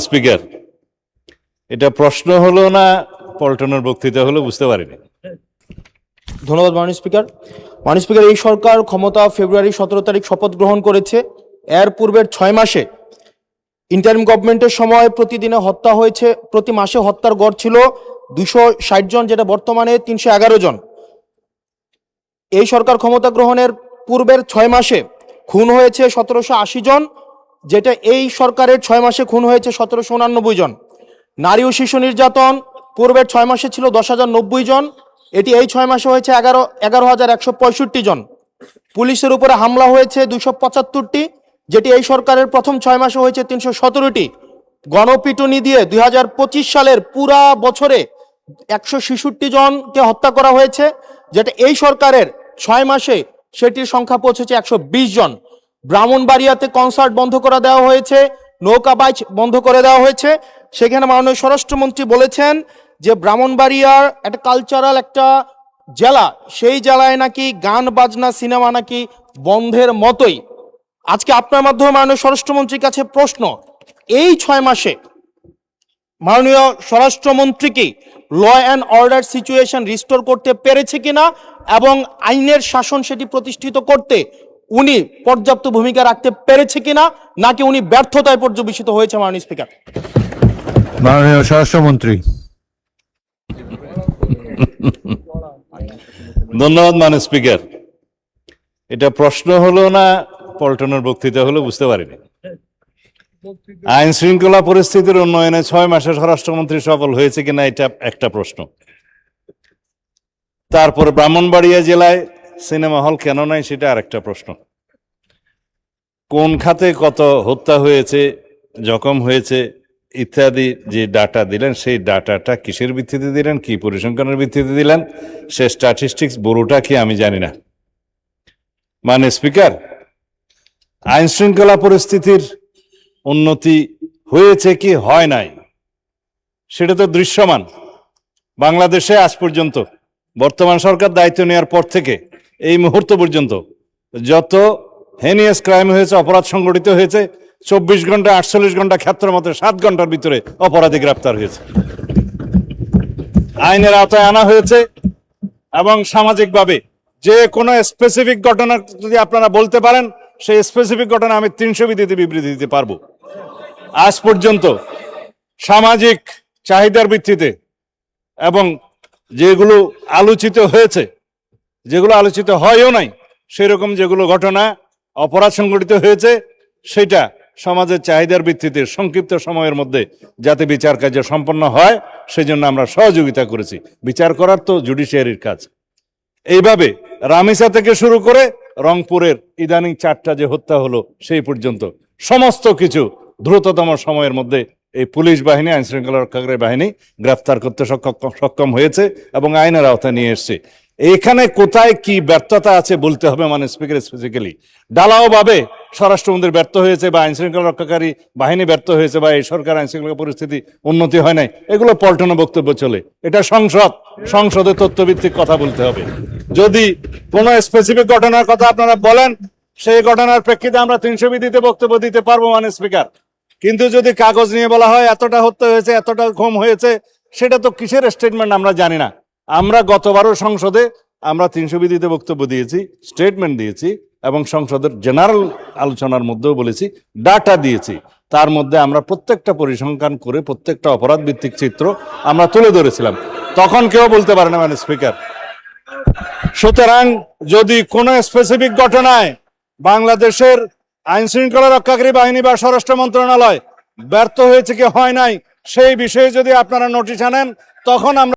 Speaker, এটা প্রশ্ন হলো না পল্টনের বক্তৃতা হলো বুঝতে পারিনি। ধন্যবাদ মাননীয় স্পিকার। মাননীয় স্পিকার, এই সরকার ক্ষমতা ফেব্রুয়ারি 17 তারিখ শপথ গ্রহণ করেছে। এর পূর্বের 6 মাসে ইন্টারিম গভর্নমেন্টের সময় প্রতিদিনে হত্যা হয়েছে, প্রতি মাসে হত্যার গড় ছিল 260 জন, যেটা বর্তমানে 311 জন। এই সরকার ক্ষমতা গ্রহণের পূর্বের 6 মাসে খুন হয়েছে 1780 জন, যেটা এই সরকারের 6 মাসে খুন হয়েছে 1789 জন। নারী ও শিশু নির্যাতন পূর্বের 6 মাসে ছিল 10,090 জন, এটি এই 6 মাসে হয়েছে 11,165 জন। পুলিশের উপরে হামলা হয়েছে 275টি, যেটি এই সরকারের প্রথম 6 মাসে হয়েছে 317টি। গণপিটুনি দিয়ে 2025 সালের পুরা বছরে 166 জনকে হত্যা করা হয়েছে, যেটা এই সরকারের 6 মাসে সেটির সংখ্যা পৌঁছেছে 120 জন। ব্রাহ্মণবাড়িয়াতে কনসার্ট বন্ধ করে দেওয়া হয়েছে, নৌকাবাইচ বন্ধ করে দেওয়া হয়েছে। সেখানে মাননীয় স্বরাষ্ট্রমন্ত্রী বলেছেন যে ব্রাহ্মণবাড়িয়ার একটা কালচারাল একটা জেলা, সেই জেলায় নাকি গান বাজনা সিনেমা নাকি বন্ধের মতোই। আজকে আপনার মাধ্যমে মাননীয় স্বরাষ্ট্রমন্ত্রীর কাছে প্রশ্ন, এই 6 মাসে মাননীয় স্বরাষ্ট্রমন্ত্রী কি law and order situation restore করতে পেরেছে কিনা এবং আইনের শাসন সেটি প্রতিষ্ঠিত করতে উনি পর্যাপ্ত ভূমিকা রাখতে পেরেছে কিনা, নাকি উনি ব্যর্থতায় পর্যবেসিত হয়েছে? মাননীয় স্পিকার। মাননীয় স্বরাষ্ট্রমন্ত্রী। ধন্যবাদ মাননীয় স্পিকার, এটা প্রশ্ন হলো না পল্টনের বক্তৃতা হলো বুঝতে পারিনি। আইন শৃঙ্খলা পরিস্থিতির উন্নয়নে 6 মাসে স্বরাষ্ট্রমন্ত্রী সফল হয়েছে কিনা এটা একটা প্রশ্ন। তারপরে ব্রাহ্মণবাড়িয়া জেলায় সিনেমা হল কেন নাই সেটা আরেকটা প্রশ্ন। কোন খাতে কত হত্যা হয়েছে, জখম হয়েছে ইত্যাদি যে ডাটা দিলেন, সেই ডাটাটা কিসের ভিত্তিতে দিলেন, কি পরিসংখ্যানের ভিত্তিতে দিলেন, সে স্ট্যাটিস্টিক্স বড়টা কি আমি জানি না। মানে স্পিকার, আইন শৃঙ্খলা পরিস্থিতির উন্নতি হয়েছে কি হয় নাই সেটা তো দৃশ্যমান। বাংলাদেশে আজ পর্যন্ত বর্তমান সরকার দায়িত্ব নেওয়ার পর থেকে এই মুহূর্ত পর্যন্ত যত হেনিয়াস ক্রাইম হয়েছে, অপরাধ সংগঠিত হয়েছে, 24 ঘন্টা 48 ঘন্টা ক্ষেত্র মতো 7 ঘন্টার ভিতরে অপরাধী গ্রেপ্তার হয়েছে, আইনের আওতায় আনা হয়েছে। এবং সামাজিকভাবে যে কোনো স্পেসিফিক ঘটনা যদি আপনারা বলতে পারেন, সেই স্পেসিফিক ঘটনা আমি 300 বিবৃতি দিতে পারবো। আজ পর্যন্ত সামাজিক চাহিদার ভিত্তিতে এবং যেগুলো আলোচিত হয়েছে, যেগুলো আলোচিত হয়ও নাই, সেরকম যেগুলো ঘটনা অপরাধ সংগঠিত হয়েছে, সেটা সমাজের চাহিদার ভিত্তিতে সংক্ষিপ্ত সময়ের মধ্যে যাতে বিচার কার্য সম্পন্ন হয় সেজন্য আমরা সহযোগিতা করেছি। বিচার করার তো জুডিশিয়ারির কাজ। এইভাবে রামিসা থেকে শুরু করে রংপুরের ইদানিং 4টা যে হত্যা হলো সেই পর্যন্ত সমস্ত কিছু দ্রুততম সময়ের মধ্যে এই পুলিশ বাহিনী, আইন শৃঙ্খলা রক্ষাকারী বাহিনী গ্রেফতার করতে সক্ষম হয়েছে এবং আইনের আওতায় নিয়ে এসছে। এখানে কোথায় কি ব্যর্থতা আছে বলতে হবে। মানে স্পিকার, স্পেসিক্যালি ডালাও ভাবে স্বরাষ্ট্রমন্ত্রী ব্যর্থ হয়েছে বা আইন শৃঙ্খলা রক্ষাকারী বাহিনী ব্যর্থ হয়েছে বা এই সরকার আইন শৃঙ্খলা পরিস্থিতি উন্নতি হয় নাই, এগুলো পল্টনের বক্তব্য চলে। এটা সংসদে তথ্যভিত্তিক কথা বলতে হবে। যদি কোনো স্পেসিফিক ঘটনার কথা আপনারা বলেন, সেই ঘটনার প্রেক্ষিতে আমরা 300 বিধিতে বক্তব্য দিতে পারবো মানে স্পিকার। কিন্তু যদি কাগজ নিয়ে বলা হয় এতটা হত্যা হয়েছে, এতটা ঘুম হয়েছে, সেটা তো কিসের স্টেটমেন্ট আমরা জানি না। আমরা গতবারও সংসদে আমরা 300 বিধিতে বক্তব্য দিয়েছি, স্টেটমেন্ট দিয়েছি এবং সংসদের জেনারেল আলোচনার মধ্যেও বলেছি, ডাটা দিয়েছি। তার মধ্যে আমরা প্রত্যেকটা পরিসংখ্যান করে প্রত্যেকটা অপরাধ ভিত্তিক চিত্র আমরা তুলে ধরেছিলাম। তখন কেউ বলতে পারে না মানে স্পিকার। সুতরাং যদি কোনো স্পেসিফিক ঘটনায় বাংলাদেশের আইন শৃঙ্খলা রক্ষাকারী বাহিনী বা স্বরাষ্ট্র মন্ত্রণালয় ব্যর্থ হয়েছে কি হয় নাই, সেই বিষয়ে যদি আপনারা নোটিশ আনেন, তখন আমরা